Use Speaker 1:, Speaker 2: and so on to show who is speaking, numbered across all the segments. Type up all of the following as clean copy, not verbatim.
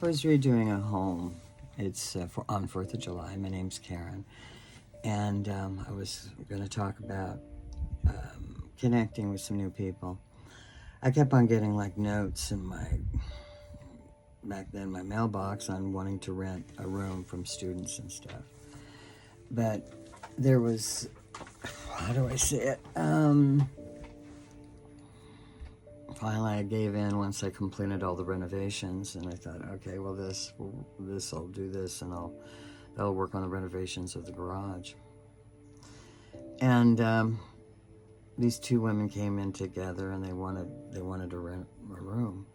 Speaker 1: I was redoing a home. It's on 4th of July. My name's Karen. And I was going to talk about connecting with some new people. I kept on getting like notes in back then, my mailbox on wanting to rent a room from students and stuff. But there was, how do I say it? Finally, I gave in once I completed all the renovations, and I thought, okay, well, I'll do this, and that'll work on the renovations of the garage. And these two women came in together, and they wanted to rent a room.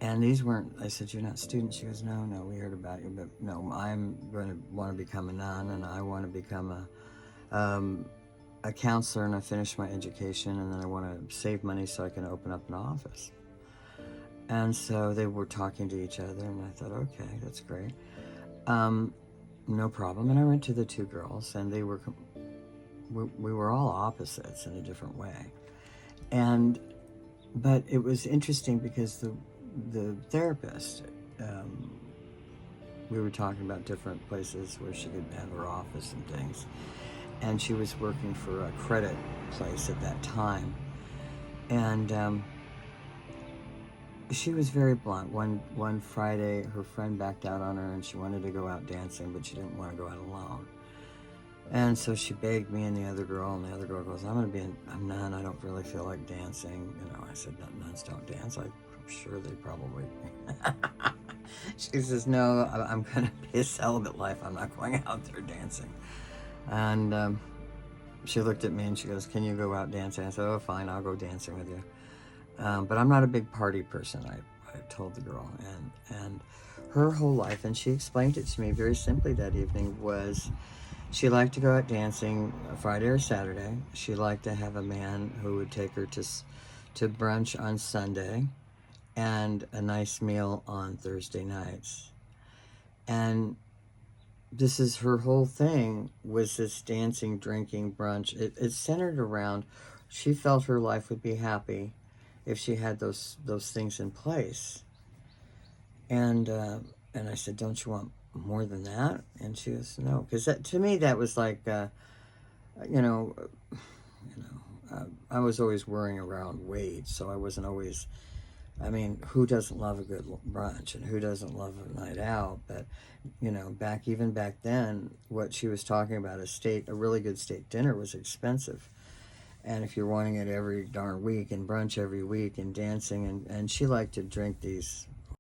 Speaker 1: And these weren't. I said, "You're not students." She goes, "No, we heard about you, but no, I'm going to want to become a nun, and I want to become a counselor, and I finished my education, and then I want to save money so I can open up an office." And so they were talking to each other, and I thought, okay, that's great. No problem. And I went to the two girls, and we were all opposites in a different way. But it was interesting because the therapist, we were talking about different places where she could have her office and things. And she was working for a credit place at that time. And she was very blunt. One Friday, her friend backed out on her, and she wanted to go out dancing, but she didn't want to go out alone. And so she begged me and the other girl, and the other girl goes, "I'm going to be a nun. I don't really feel like dancing." I said, "Nuns don't dance." I'm sure they probably... She says, "No, I'm going to be a celibate life. I'm not going out there dancing." And she looked at me and she goes, "Can you go out dancing?" I said, "Oh, fine, I'll go dancing with you." But I'm not a big party person, I told the girl. And her whole life, and she explained it to me very simply that evening, was she liked to go out dancing Friday or Saturday. She liked to have a man who would take her to brunch on Sunday and a nice meal on Thursday nights. And this is her whole thing, was this dancing, drinking, brunch. It centered around, she felt her life would be happy if she had those things in place. And I said, "Don't you want more than that?" And she goes, "No," because to me that was like, you know, I was always worrying around weight, so I wasn't always. I mean, who doesn't love a good brunch, and who doesn't love a night out? But even back then, what she was talking about, a really good steak dinner was expensive. And if you're wanting it every darn week, and brunch every week, and dancing, and she liked to drink these